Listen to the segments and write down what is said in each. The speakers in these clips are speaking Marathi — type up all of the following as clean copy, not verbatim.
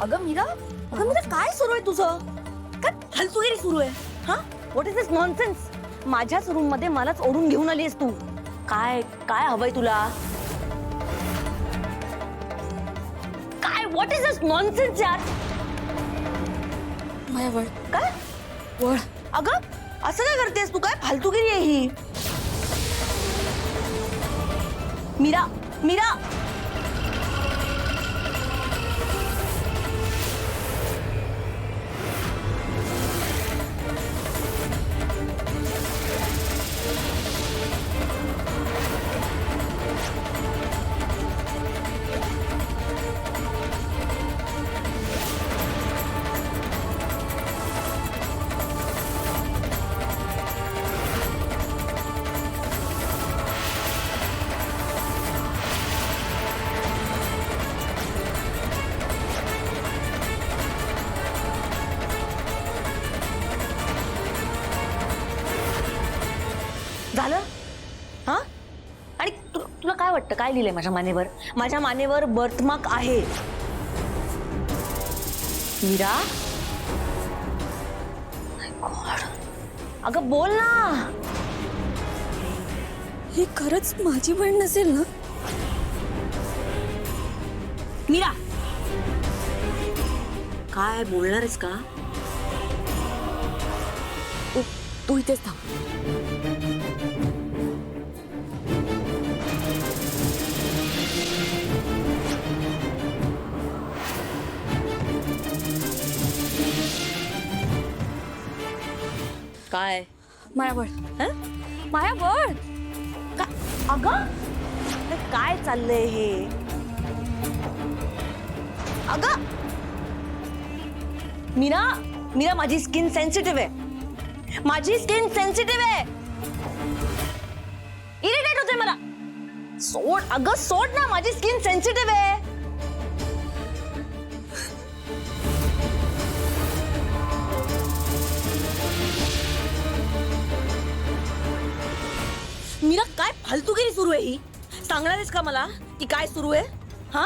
अगं मीरा काय सुरू आहे तुझं? काय फालतूगिरी सुरू आहे? हा, व्हॉट इज दिस नॉनसेन्स? माझ्याच रूम मध्ये मलाच ओढून घेऊन आलीस तू. काय काय हवंय तुला? काय व्हॉट इज दिस नॉनसेन्स यार? माया वळ काय वळ. अगं असं काय करतेस तू? काय फालतूगिरी आहे ही? मीरा मीरा झालं? हा, आणि तुला काय वाटतं? काय लिहिलंय माझ्या मानेवर? माझ्या मानेवर बर्थमार्क आहे. मीरा, गॉड, अगं बोल ना. ही खरंच माझी बहीण नसेल ना? मीरा, काय बोलणार आहेस का? तू इथेच थांब. काय माया वळ. हं? माया वळ. अगं अरे काय चाललंय हे? अगं मीरा, मीरा माझी स्किन सेन्सिटिव्ह आहे. माझी स्किन सेन्सिटिव्ह आहे. इरिटेट होते मला. सोड अगं, सोड ना. माझी स्किन सेन्सिटिव्ह आहे. मीरा, काय फालतूगिरी सुरू आहे ही? सांगणार आहेस का मला की काय सुरू आहे? हा,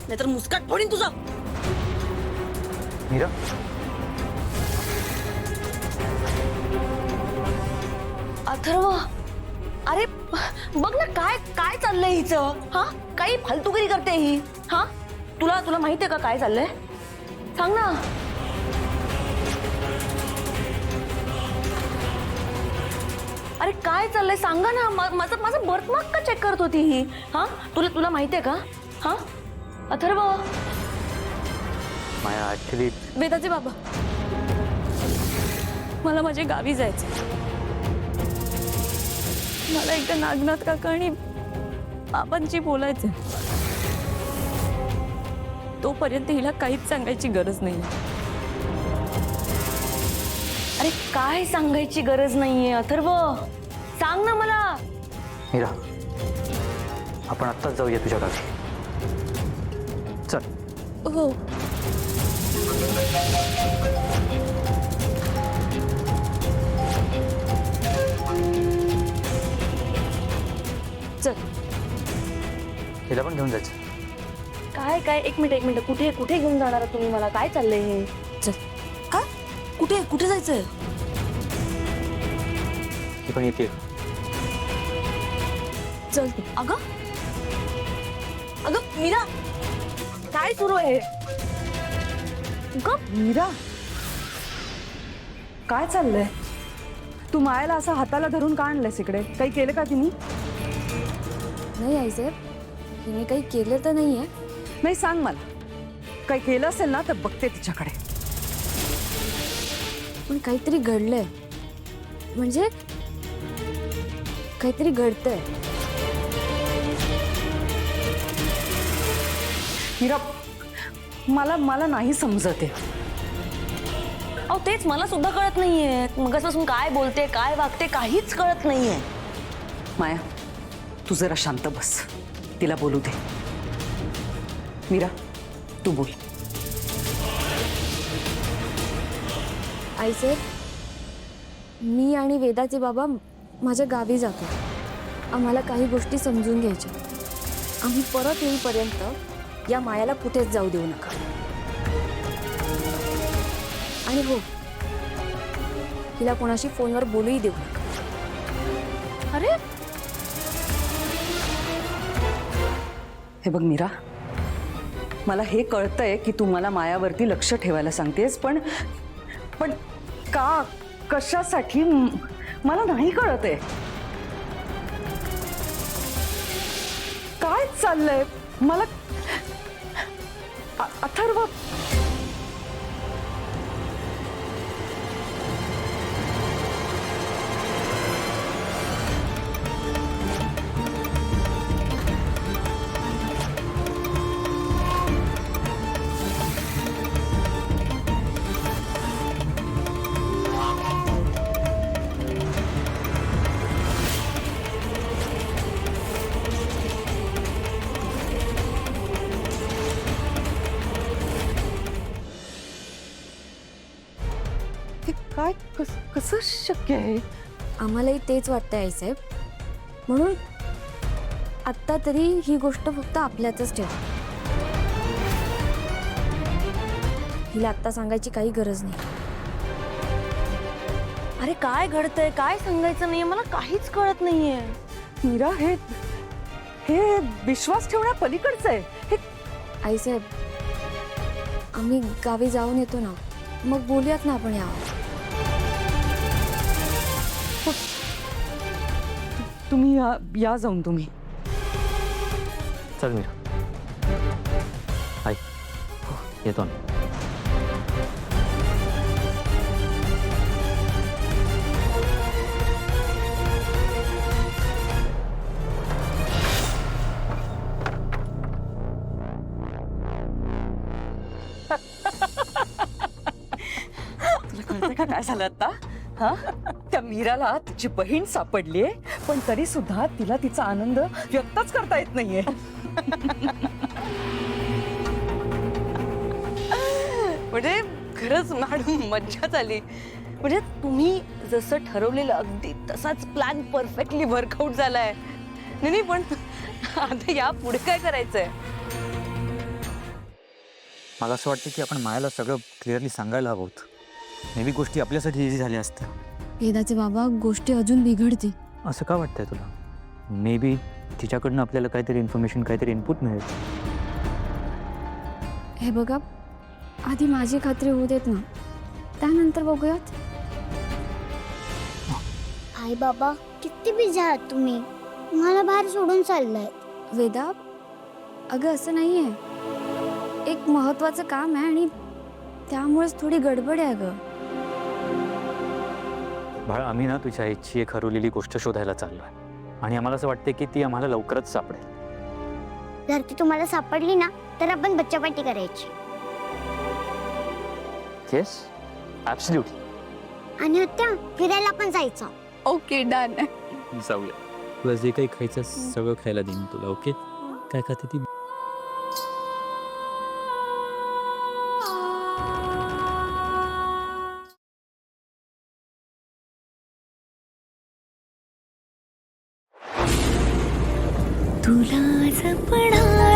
नाहीतर मुस्काट फोडीन तुझा. मीरा, अथर्व, अरे बघ ना काय काय चाललंय हिचं. हा, काही फालतूगिरी करते ही. हा, तुला तुला माहिती आहे का काय चाललंय? सांग ना. अरे काय चाललंय सांगा ना. माझं माझं बर्थमार्क का चेक करत होती ही? हा, तुला तुला माहिती आहे का? हा अथर्व. माया ऍक्च्युली वेदाचे बाबा, मला माझ्या गावी जायचं. मला एकदा नागनाथ काका आणि बाबांची बोलायचं. तोपर्यंत हिला काहीच सांगायची गरज नाही. अरे काय सांगायची गरज नाहीये अथर्व. सांग ना मला. मीरा, आपण आत्ताच जाऊया तुझ्या गावी. चल. हो. चल. हिला पण घेऊन जायचं. काय काय एक मिनिट कुठे कुठे घेऊन जाणार तुम्ही मला? काय चाललंय हे? चल. काय? कुठे कुठे जायचंय? ही पण येते. चल. अगं अगं मीरा, काय सुरू आहे? मीरा, काय चाललंय? तू मायाला असं हाताला धरून का आणलंयस इकडे? काही केलं का तिने? नाही आईसाहेब, हिने काही केलं तर नाहीये. नाही, सांग मला. काही केलं असेल ना तर बघते तिच्याकडे. पण काहीतरी घडलंय. म्हणजे काहीतरी घडतंय. मीरा, मला नाही समजत आहे. अहो तेच मला सुद्धा कळत नाहीये. मगासपासून काय बोलते काय वागते काहीच कळत नाहीये. माया, तू जरा शांत बस. तिला बोलू दे. मीरा, तू बोल. आईसाहेब, मी आणि वेदाचे बाबा माझ्या गावी जातो. आम्हाला काही गोष्टी समजून घ्यायच्या. आम्ही परत येईपर्यंत या मायाला कुठेच जाऊ देऊ नका. आणि हो, हिला कोणाशी फोनवर बोलूही देऊ नका. अरे हे बघ मीरा, मला हे कळतंय की तू मला मायावरती लक्ष ठेवायला सांगतेस, पण पण का, कशासाठी, मला नाही कळत आहे. काय चाललंय मला. अथर्व, हे काय, कसं शक्य आहे. आम्हालाही तेच वाटतंय आईसाहेब. म्हणून आत्ता तरी ही गोष्ट फक्त आपल्यातच ठेवा. हिला आत्ता सांगायची काही गरज नाही. अरे काय घडतंय, काय सांगायचं नाहीये, मला काहीच कळत नाहीये. मीरा, हे हे विश्वास ठेवण्या पलीकडचं आहे. हे आईसाहेब, आम्ही गावी जाऊन येतो ना, मग बोलूयात ना आपण यावर. तुम्ही या जाऊन तुम्ही. चल मीरा. आई, येतो ना. तुला कळतंय का काय झालं आता? हा, त्या मीराला तिची बहीण सापडलीये, पण तरी सुद्धा तिला तिचा आनंद व्यक्तच करता येत नाहीये. म्हणजे खरंच मॅडम मज्जाच आली. म्हणजे तुम्ही जसं ठरवलेलं अगदी तसाच प्लॅन परफेक्टली वर्कआउट झालाय. नाही पण आता या पुढे काय करायचंय? मला असं वाटतं की आपण मायाला सगळं क्लिअरली सांगायला हवं होतं. मे बी गोष्टी आपल्यासाठी इझी झाल्या असत्या. वेदाचे बाबा, गोष्टी अजून बिघडतील. असं का वाटतंय तुला? मे बी तिच्याकडनं आपल्याला काहीतरी इन्फॉर्मेशन, काहीतरी इनपुट मिळेल. हे बघा, आधी माझी खात्री होऊ देत ना, त्यानंतर बघूयात. आई बाबा किती बिझी आहात तुम्ही, मला बाहेर सोडून चाललाय. वेदा, अगं असं नाही आहे. एक महत्त्वाचं काम आहे आणि त्यामुळेच थोडी गडबड आहे अगं. बाळा, आम्ही ना तुझ्या आईची एक हरवलेली गोष्ट शोधायला चाललोय आणि आम्हाला असं वाटतं की ती आम्हाला लवकरच सापडेल. जर ती तुम्हाला सापडली ना, तर आपण बच्चापार्टी करायची. Yes, absolutely. आणि आत्या, फिरायला पण जायचं. Okay, done. जाऊया. तुला जे काही खायचं सगळं खायला देईन तुला. ओके, काय खाते ती? तुला जपणार